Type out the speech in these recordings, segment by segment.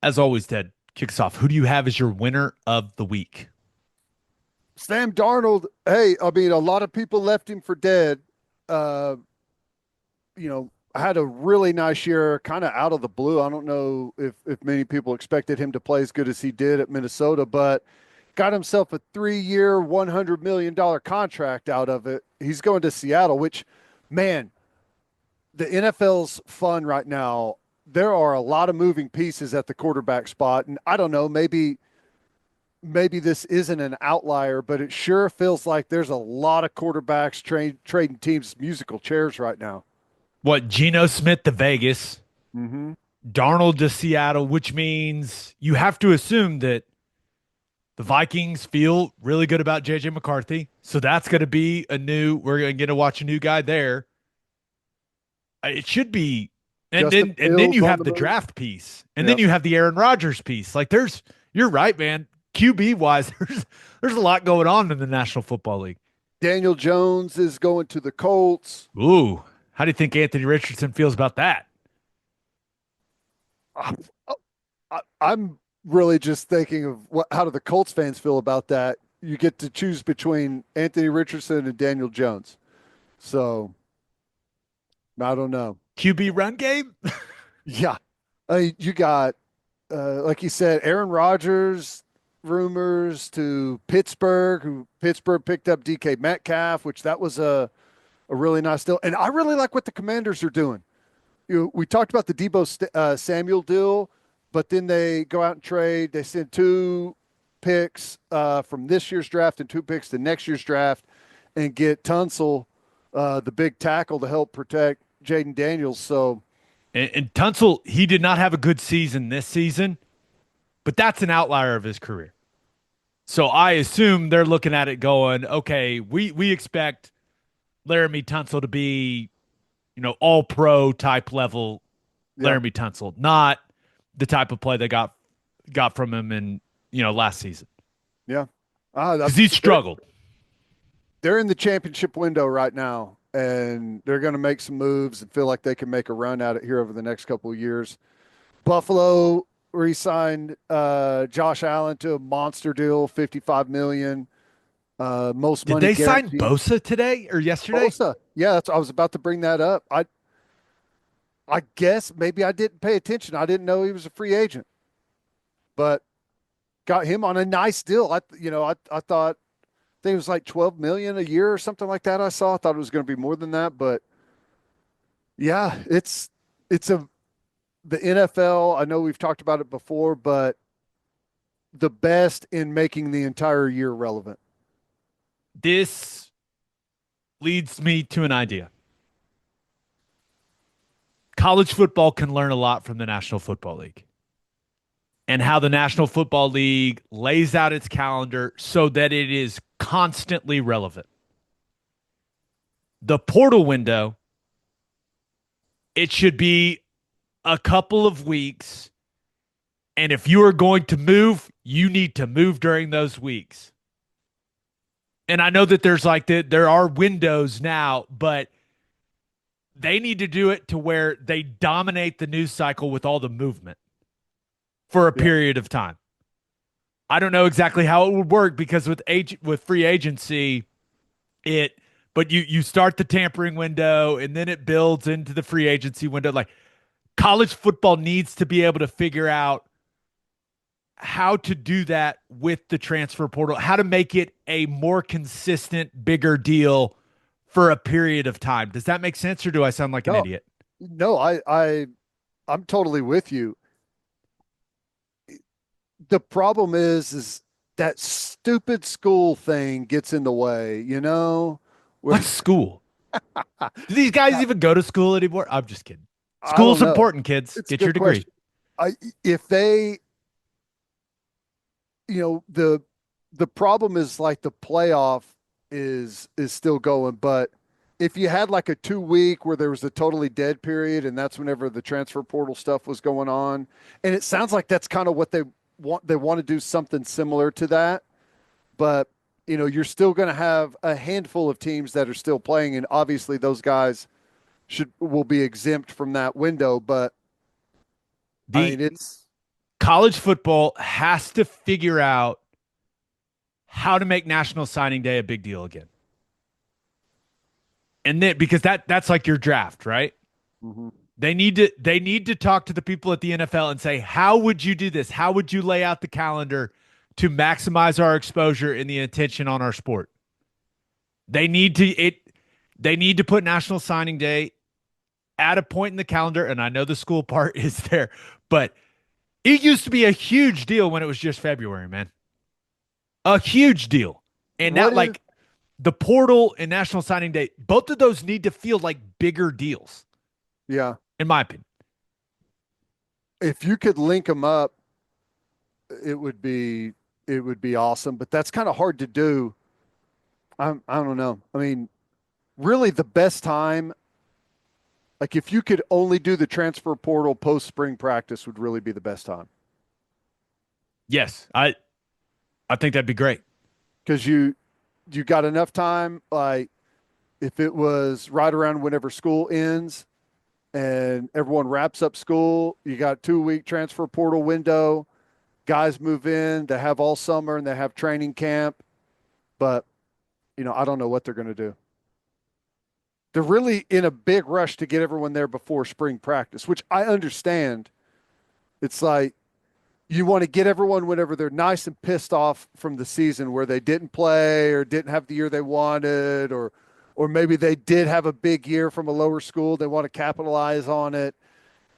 As always, Ted, kicks off. Who do you have as your winner of the week? Sam Darnold, hey, I mean, a lot of people left him for dead. Uh, had a really nice year, kind of out of the blue. I don't know if many people expected him to play as good as he did at Minnesota, but got himself a 3-year, $100 million contract out of it. He's going to Seattle, which, man, the NFL's fun right now. There are a lot of moving pieces at the quarterback spot, and I don't know, maybe this isn't an outlier, but it sure feels like there's a lot of quarterbacks trading teams musical chairs right now. What, Geno Smith to Vegas, Mm-hmm. Darnold to Seattle, which means you have to assume that the Vikings feel really good about JJ McCarthy. So that's going to be we're going to get to watch a new guy there. It should be. And Justin then Fields you on have the the move. draft piece. And then Yep. you have the Aaron Rodgers piece. You're right, man. QB wise, there's a lot going on in the National Football League. Daniel Jones is going to the Colts. Ooh, how do you think Anthony Richardson feels about that? I, I'm really just thinking of how do the Colts fans feel about that? You get to choose between Anthony Richardson and Daniel Jones. So I don't know. QB run game? Yeah. You got, like you said, Aaron Rodgers rumors to Pittsburgh, who Pittsburgh picked up DK Metcalf, which that was a really nice deal. And I really like what the Commanders are doing. We talked about the Samuel deal, but then they go out and trade. They send two picks from this year's draft and two picks to next year's draft and get Tunsil, the big tackle, to help protect Jaden Daniels. So, And Tunsil, he did not have a good season this season, but that's an outlier of his career. So I assume they're looking at it going, okay, we expect Laramie Tunsil to be, all pro type level yeah, Laramie Tunsil, not the type of play they got from him in, last season. yeah. Because he They're struggled. they're in the championship window right now, and they're going to make some moves and feel like they can make a run at it here over the next couple of years. Buffalo re-signed Josh Allen to a monster deal, 55 million, most Did money they sign guaranteed. Bosa today or yesterday? Bosa, yeah, I was about to bring that up. I guess maybe I didn't pay attention. I didn't know he was a free agent, but got him on a nice deal. I thought I think it was like 12 million a year or something like that. I thought it was going to be more than that, but yeah, it's a the NFL. I know we've talked about it before, but the best in making the entire year relevant. This leads me to an idea. College football can learn a lot from the National Football League and how the National Football League lays out its calendar so that it is constantly relevant. The portal window, it should be a couple of weeks. And if you are going to move, you need to move during those weeks. And I know that there are windows now, but they need to do it to where they dominate the news cycle with all the movement for a Yeah. period of time. I don't know exactly how it would work because with free agency, it but you start the tampering window and then it builds into the free agency window. Like college football needs to be able to figure out how to do that with the transfer portal, how to make it a more consistent, bigger deal for a period of time. Does that make sense or do I sound like an No, idiot? no, I'm totally with you. The problem is that stupid school thing gets in the way, where What's school? Do these guys even go to school anymore? I'm just kidding. I don't School's know. important, kids. It's a Get your good degree. question. I if they, the problem is like the playoff is still going, but if you had like a 2 week where there was a totally dead period and that's whenever the transfer portal stuff was going on, and it sounds like that's kind of what they want to do something similar to that, but you're still going to have a handful of teams that are still playing, and obviously those guys will be exempt from that window, but I The mean it's college football has to figure out how to make National Signing Day a big deal again. And then because that's like your draft, right? Mhm. They need to talk to the people at the NFL and say, how would you do this? How would you lay out the calendar to maximize our exposure and the attention on our sport? They need to it they need to put National Signing Day at a point in the calendar, and I know the school part is there, but it used to be a huge deal when it was just February, man. A huge deal. And now What is like the portal and National Signing Day, both of those need to feel like bigger deals, yeah? in my opinion. If you could link them up, it would be it would be awesome. But that's kind of hard to do. I don't know. I mean, really, the best time, like if you could only do the transfer portal post spring practice, would really be the best time Yes, I think that'd be great. because you got enough time. Like if it was right around whenever school ends and everyone wraps up school, you got 2 week transfer portal window. Guys move in, they have all summer and they have training camp. But, I don't know what they're going to do. They're really in a big rush to get everyone there before spring practice, which I understand. It's like you want to get everyone whenever they're nice and pissed off from the season where they didn't play or didn't have the year they wanted, or maybe they did have a big year from a lower school. They want to capitalize on it.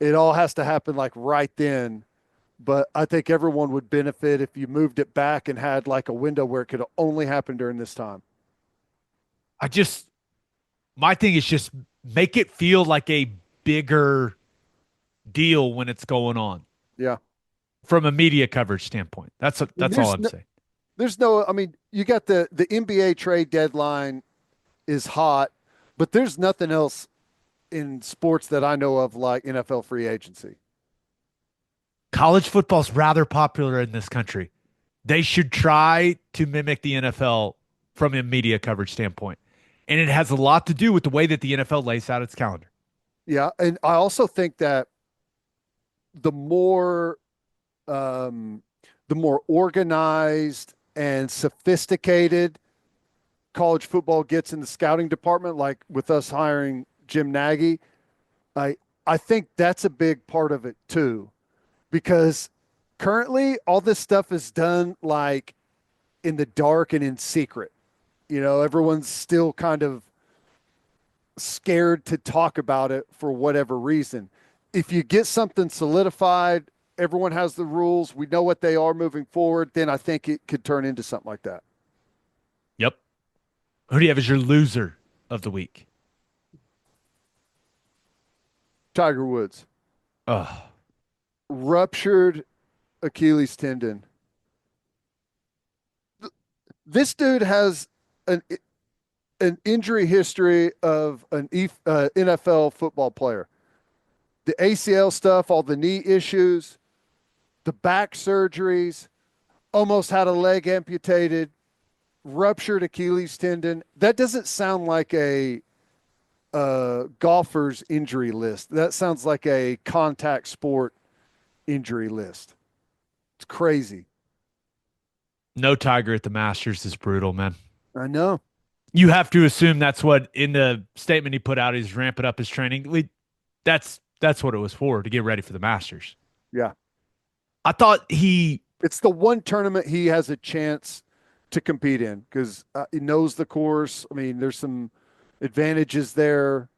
It all has to happen like right then. But I think everyone would benefit if you moved it back and had like a window where it could only happen during this time. I just my thing is just make it feel like a bigger deal when it's going on Yeah. from a media coverage standpoint. That's I mean, that's all I'm saying. I mean, you got the NBA trade deadline is hot, but there's nothing else in sports that I know of like NFL free agency. College football's rather popular in this country. They should try to mimic the NFL from a media coverage standpoint. And it has a lot to do with the way that the NFL lays out its calendar. Yeah, and I also think that the more um, the more organized and sophisticated college football gets in the scouting department, like with us hiring Jim Nagy, I I think that's a big part of it too, because currently all this stuff is done like in the dark and in secret. Everyone's still kind of scared to talk about it for whatever reason. If you get something solidified, everyone has the rules, we know what they are moving forward, then I think it could turn into something like that. Yep. Who do you have as your loser of the week? Tiger Woods, Oh, ruptured Achilles tendon. This dude has an injury history of an NFL football player. The ACL stuff, all the knee issues, the back surgeries, almost had a leg amputated, ruptured Achilles tendon. That doesn't sound like a golfer's injury list. That sounds like a contact sport injury list. It's crazy. no Tiger at the Masters is brutal, man. I know. You have to assume that's what in the statement he put out, he's ramping up his training. That's what it was for, to get ready for the Masters. Yeah. I thought he It's the one tournament he has a chance to compete in because he knows the course. I mean, there's some advantages there.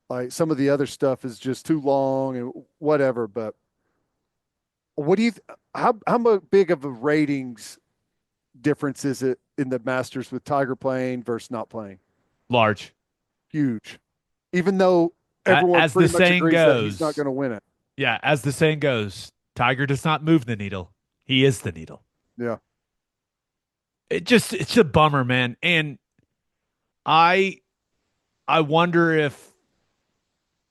Like some of the other stuff is just too long and whatever. But what do you? How big of a ratings difference is it in the Masters with Tiger playing versus not playing? large. Huge. Even though everyone As the pretty much saying agrees that he's not goes, going to win it. yeah, as the saying goes, Tiger does not move the needle. He is the needle. Yeah. It's a bummer, man. And I I wonder if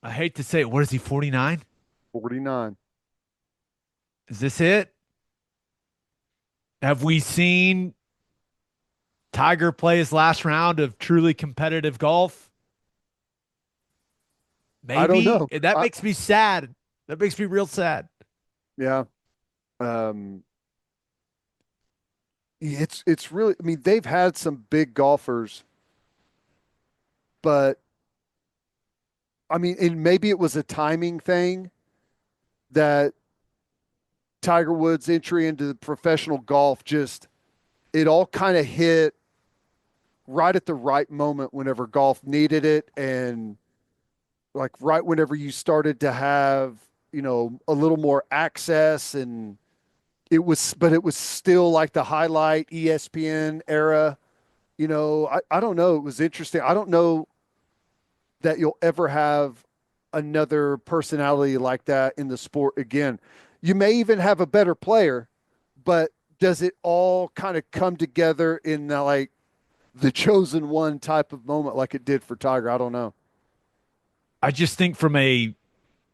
I hate to say it, what is he, 49? 49. Is this it? Have we seen Tiger play his last round of truly competitive golf? I don't Maybe. know. That makes me sad. That makes me real sad. Yeah. Um, it's really, I mean, they've had some big golfers, but I mean, and maybe it was a timing thing that Tiger Woods' entry into professional golf just it all kind of hit right at the right moment whenever golf needed it, and like right whenever you started to have, a little more access, and but it was still like the highlight ESPN era. I don't know. It was interesting. I don't know that you'll ever have another personality like that in the sport again. You may even have a better player, but does it all kind of come together in like the chosen one type of moment like it did for Tiger? I don't know. I just think from a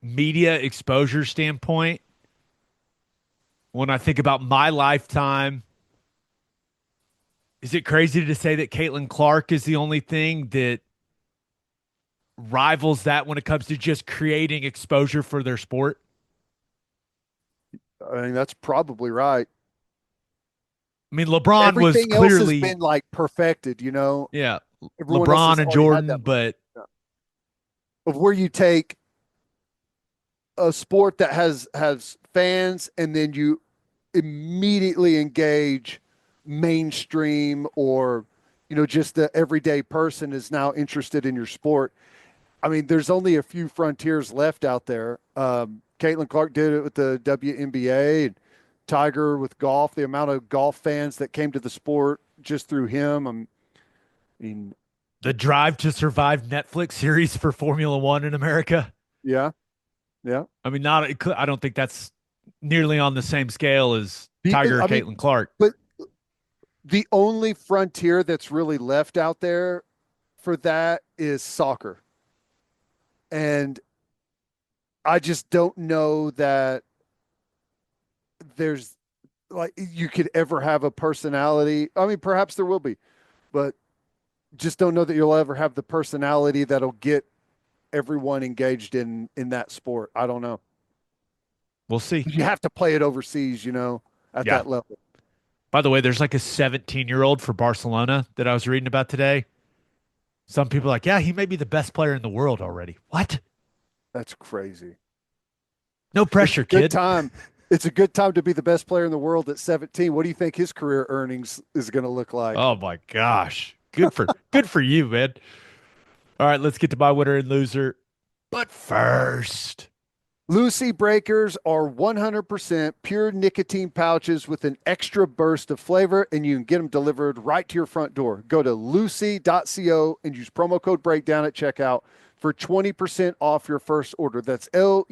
media exposure standpoint, when I think about my lifetime, is it crazy to say that Caitlin Clark is the only thing that rivals that when it comes to just creating exposure for their sport? I mean, that's probably right. I mean, LeBron was Everything else has clearly, been like perfected. yeah, Everyone else LeBron has and already had Jordan, that moment but of where you take a sport that has fans and then you immediately engage mainstream, or just the everyday person is now interested in your sport. I mean, there's only a few frontiers left out there. Caitlin Clark did it with the WNBA, and Tiger with golf. The amount of golf fans that came to the sport just through him. I mean, the Drive to Survive Netflix series for Formula One in America. yeah, yeah. I mean, not, I don't think that's nearly on the same scale as Tiger or I mean, Caitlin Clark. but the only frontier that's really left out there for that is soccer. And I just don't know that there's like you could ever have a personality. I mean, perhaps there will be, but just don't know that you'll ever have the personality that'll get everyone engaged in that sport. I don't know. We'll see. You have to play it overseas, at Yeah. that level. By the way, there's like a 17-year-old for Barcelona that I was reading about today. Some people are like, yeah, he may be the best player in the world already. What? That's crazy. No It's a pressure, good kid. time. It's a good time to be the best player in the world at 17. What do you think his career earnings is going to look like? Oh my gosh. Good for you, man. All right, let's get to my winner and loser. But first, Lucy Breakers are 100% pure nicotine pouches with an extra burst of flavor, and you can get them delivered right to your front door. Go to lucy.co and use promo code breakdown at checkout for 20% off your first order. That's lucy.co.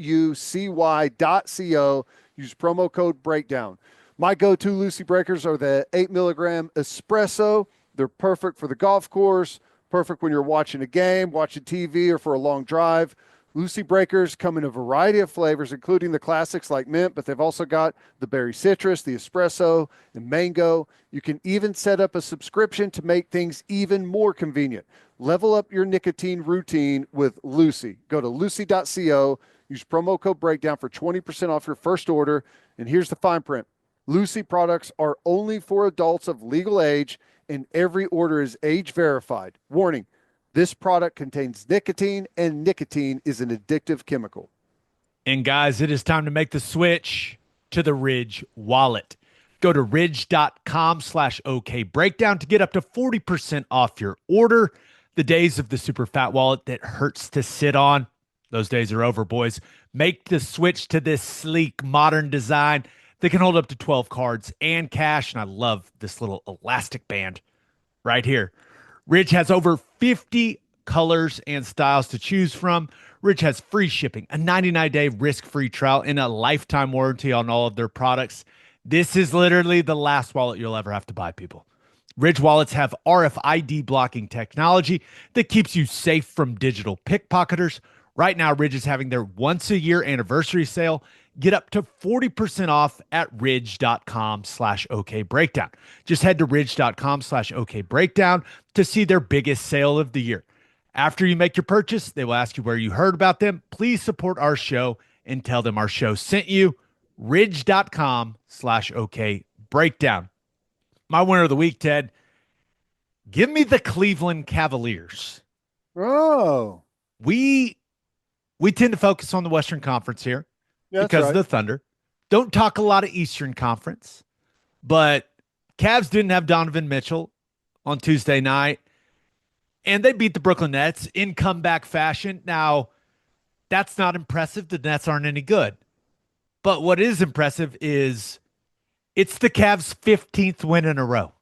Use promo code breakdown. My go to Lucy Breakers are the 8 milligram espresso. They're perfect for the golf course, perfect when you're watching a game, watching TV, or for a long drive. Lucy Breakers come in a variety of flavors, including the classics like mint, but they've also got the berry citrus, the espresso, and mango. You can even set up a subscription to make things even more convenient. Level up your nicotine routine with Lucy. Go to lucy.co, use promo code breakdown for 20% off your first order. And here's the fine print. Lucy products are only for adults of legal age, and every order is age verified. Warning, this product contains nicotine, and nicotine is an addictive chemical. and guys, it is time to make the switch to the Ridge wallet. Go to ridge.com/OK breakdown to get up to 40% off your order. The days of the super fat wallet that hurts to sit on, those days are over, boys. Make the switch to this sleek, modern design that can hold up to 12 cards and cash. And I love this little elastic band right here. Ridge has over 50 colors and styles to choose from. Ridge has free shipping, a 99-day risk-free trial, and a lifetime warranty on all of their products. This is literally the last wallet you'll ever have to buy, people. Ridge wallets have RFID blocking technology that keeps you safe from digital pickpocketers. Right now, Ridge is having their once-a-year anniversary sale. Get up to 40% off at ridge.com/OK breakdown. Just head to ridge.com/OK breakdown to see their biggest sale of the year. After you make your purchase, they will ask you where you heard about them. Please support our show and tell them our show sent you. ridge.com/OK breakdown. My winner of the week, Ted, give me the Cleveland Cavaliers. Oh, We we tend to focus on the Western Conference here yeah, that's because of right. the Thunder. Don't talk a lot of Eastern Conference, but Cavs didn't have Donovan Mitchell on Tuesday night, and they beat the Brooklyn Nets in comeback fashion. Now, that's not impressive. The Nets aren't any good. But what is impressive is it's the Cavs' 15th win in a row.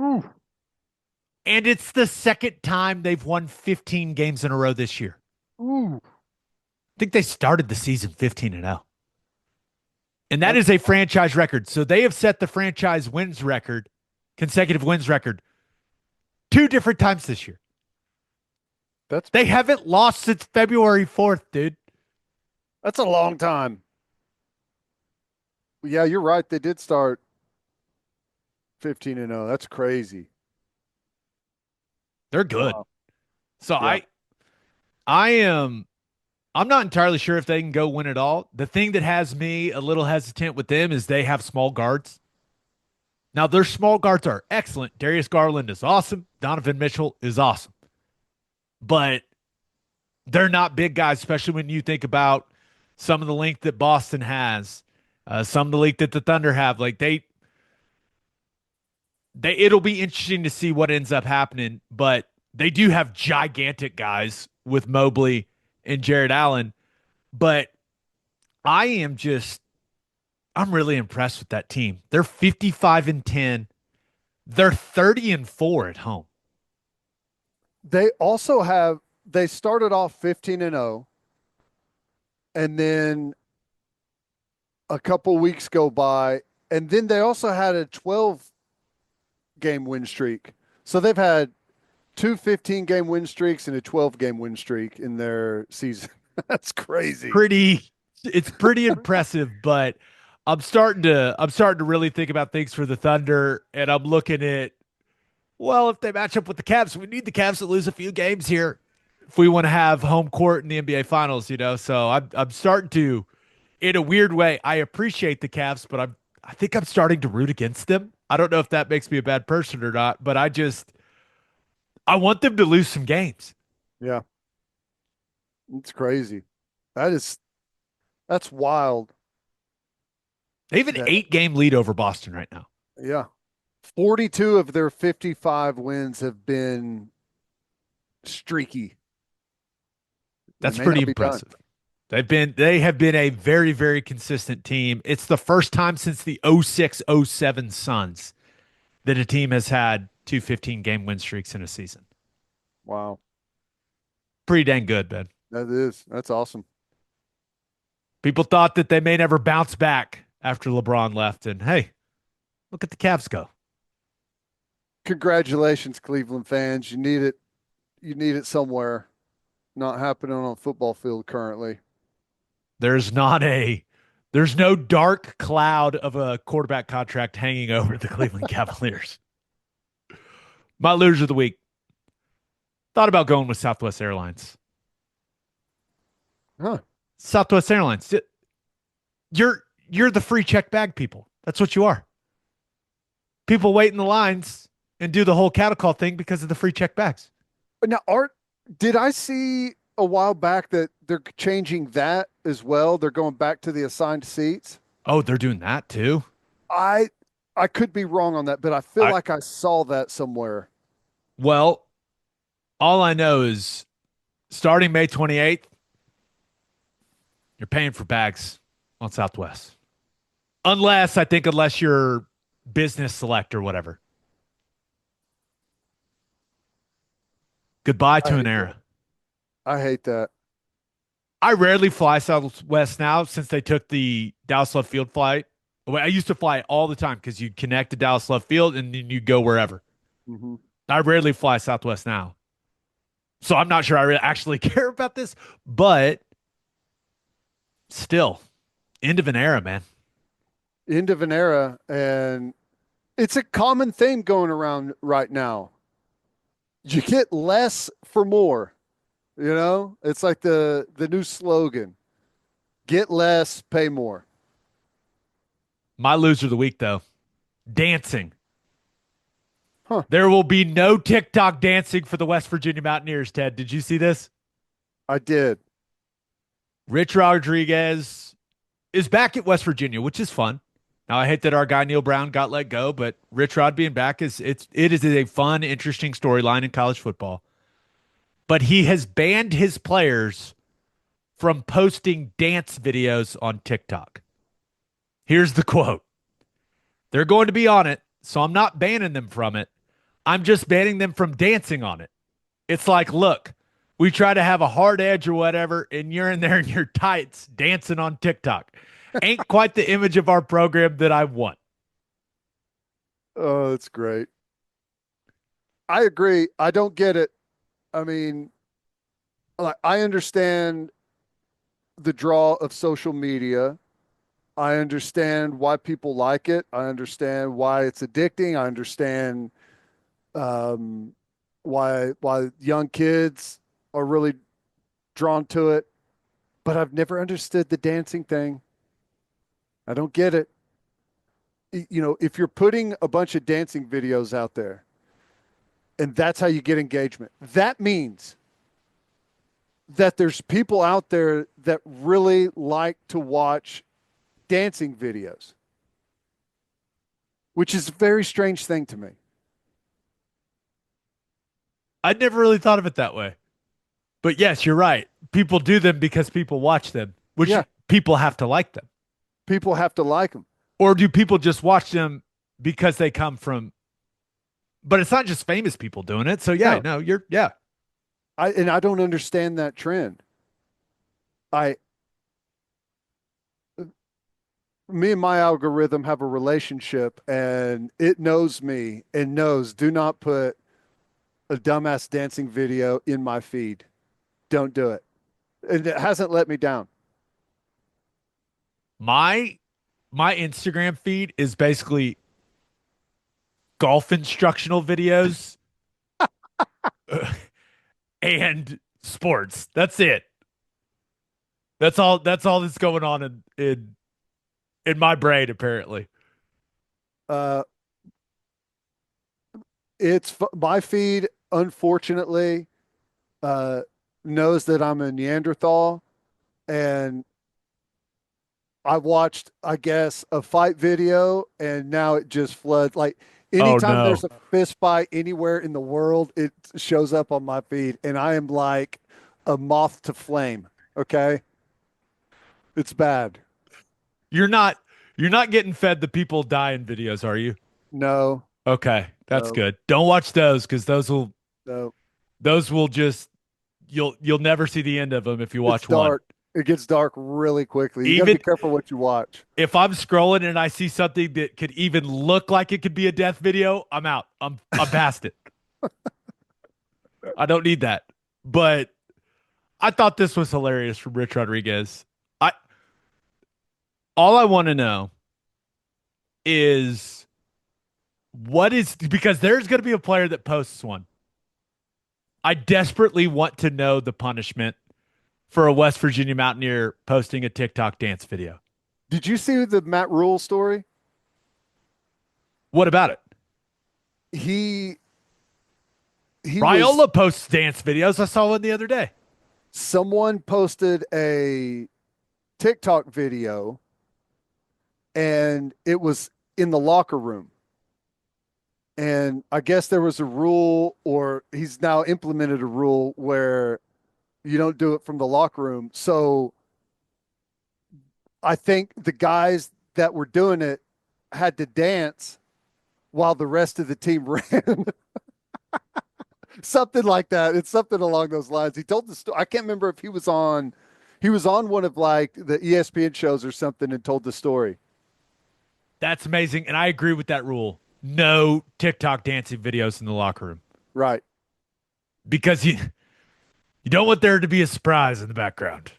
Ooh, And it's the second time they've won 15 games in a row this year. ooh, I think they started the season 15 and 0. And that that's is a franchise record. So they have set the franchise wins record, consecutive wins record, two different times this year. that's They haven't lost since February 4th, dude. that's a long time. Yeah, you're right. They did start 15-0. That's crazy. They're good. Wow. So Yeah. I am I'm not entirely sure if they can go win it all. The thing that has me a little hesitant with them is they have small guards. Now their small guards are excellent. Darius Garland is awesome. Donovan Mitchell is awesome. But they're not big guys, especially when you think about some of the length that Boston has, some of the length that the Thunder have. Like they it'll be interesting to see what ends up happening. But they do have gigantic guys with Mobley and Jared Allen. But I am just I'm really impressed with that team. They're 55-10. They're 30-4 at home. They also have they started off 15-0, and then a couple weeks go by, and then they also had a 12-game win streak. So they've had two 15-game win streaks and a 12-game win streak in their season. That's crazy. It's pretty impressive, but I'm starting to really think about things for the Thunder, and I'm looking at, well, if they match up with the Cavs, we need the Cavs to lose a few games here if we want to have home court in the NBA Finals, you know. So I'm starting to, in a weird way, I appreciate the Cavs, but I think I'm starting to root against them. I don't know if that makes me a bad person or not, but I want them to lose some games. Yeah, it's crazy. That is that's wild. They have an That 8-game lead over Boston right now. yeah. 42 of their 55 wins have been streaky. They That's may pretty not be done. impressive. They have been a very, very consistent team. It's the first time since the 06-07 Suns that a team has had two 15-game win streaks in a season. Wow. Pretty dang good, man. That is. That's awesome. People thought that they may never bounce back after LeBron left, and hey, look at the Cavs go. Congratulations, Cleveland fans. You need it. You need it somewhere. Not happening on a football field currently. There's not a there's no dark cloud of a quarterback contract hanging over the Cleveland Cavaliers. My loser of the week. Thought about going with Southwest Airlines. Huh. Southwest Airlines. You're the free check bag people. That's what you are. People wait in the lines and do the whole cattle call thing because of the free check bags. Now, Art, did I see a while back that they're changing that as well? They're going back to the assigned seats. Oh, they're doing that too. I I could be wrong on that, but I feel I like I saw that somewhere. well, all I know is starting May 28th, you're paying for bags on Southwest. Unless you're business select or whatever. Goodbye I to an hate that. era. I hate that. I rarely fly Southwest now since they took the Dallas Love Field flight. Well, I used to fly it all the time because you connect to Dallas Love Field and then you go wherever. Hmm. I rarely fly Southwest now. So I'm not sure I really actually care about this, but still, end of an era, man. End of an era, and it's a common theme going around right now. You get less for more. You know, it's like the new slogan: "Get less, pay more." My loser of the week, though, dancing. Huh. There will be no TikTok dancing for the West Virginia Mountaineers, Ted. Did you see this? I did. Rich Rodriguez is back at West Virginia, which is fun. Now I hate that our guy Neil Brown got let go, but Rich Rod being back it is a fun, interesting storyline in college football. But he has banned his players from posting dance videos on TikTok. Here's the quote. They're going to be on it, so I'm not banning them from it. I'm just banning them from dancing on it. It's like, look, we try to have a hard edge or whatever, and you're in there in your tights dancing on TikTok. Ain't quite the image of our program that I want. Oh, that's great. I agree. I don't get it. I mean, like, I understand the draw of social media. I understand why people like it. I understand why it's addicting. I understand um, why young kids are really drawn to it. But I've never understood the dancing thing. I don't get it. If you're putting a bunch of dancing videos out there and that's how you get engagement, that means that there's people out there that really like to watch dancing videos, which is a very strange thing to me. I'd never really thought of it that way. But yes, you're right. People do them because people watch them, which Yeah, people have to like them. people have to like them. Or do people just watch them because they come from, but it's not just famous people doing it. So yeah, No, no, yeah. I don't understand that trend. I Me and my algorithm have a relationship and it knows me and knows do not put a dumbass dancing video in my feed. Don't do it. And it hasn't let me down. My my Instagram feed is basically golf instructional videos and sports. That's it. That's all that's going on in my brain apparently. Uh, my feed, unfortunately, uh, knows that I'm a Neanderthal, and I watched, I guess, a fight video, and now it just floods. Like Oh anytime no. there's a fist fight anywhere in the world, it shows up on my feed, and I am like a moth to flame. Okay, it's bad. You're not you're not getting fed the people dying videos, are you? No, Okay, that's no, good. Don't watch those because no. those will just you'll never see the end of them if you It's watch one. dark. It gets dark really quickly. You got to be Even careful what you watch. if I'm scrolling and I see something that could even look like it could be a death video, I'm out. I'm past it. I don't need that. But I thought this was hilarious from Rich Rodriguez. I all I want to know is what is because there's going to be a player that posts one. I desperately want to know the punishment for a West Virginia Mountaineer posting a TikTok dance video. Did you see the Matt Rule story? What about it? He he was Raiola posts dance videos. I saw one the other day. Someone posted a TikTok video and it was in the locker room. And I guess there was a rule, or he's now implemented a rule where you don't do it from the locker room. So I think the guys that were doing it had to dance while the rest of the team ran. Something like that. It's something along those lines. He told the story. I can't remember if he was on one of like the ESPN shows or something and told the story. That's amazing. And I agree with that rule. No TikTok dancing videos in the locker room Right. because you don't want there to be a surprise in the background.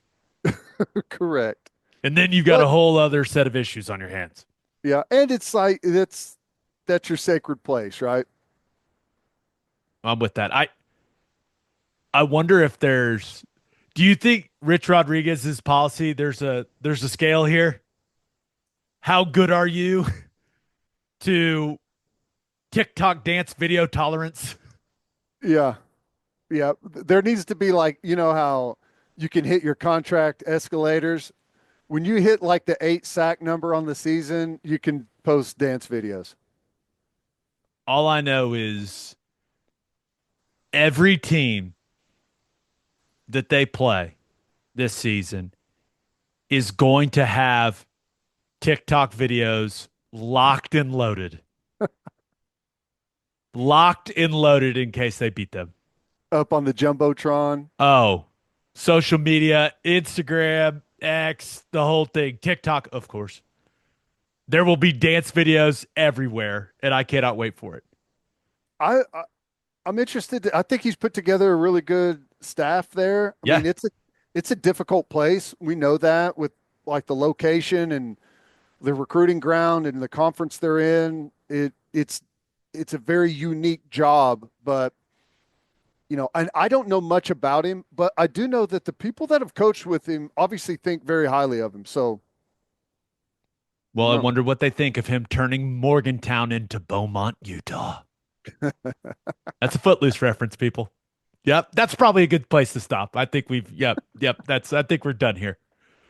Correct. And then you got a But whole other set of issues on your hands. yeah, and it's like that's your sacred place, right? I'm with that. I wonder if there's do you think Rich Rodriguez's policy there's a scale here? how good are you to TikTok dance video tolerance? Yeah. Yeah. There needs to be like, you know how you can hit your contract escalators. When you hit like the 8 sack number on the season, you can post dance videos. All I know is every team that they play this season is going to have TikTok videos locked and loaded in case they beat them. Up on the Jumbotron. Oh, social media, Instagram, X, the whole thing, TikTok, of course. There will be dance videos everywhere, and I cannot wait for it. I I'm interested. I think he's put together a really good staff there. I Yeah. mean, it's a difficult place. We know that with like the location and the recruiting ground and the conference they're in. It's a very unique job, but and I don't know much about him, but I do know that the people that have coached with him obviously think very highly of him. So, Well, I no. wonder what they think of him turning Morgantown into Beaumont, Utah. That's a Footloose reference, people. Yep, that's probably a good place to stop. I think we've, yep, I think we're done here.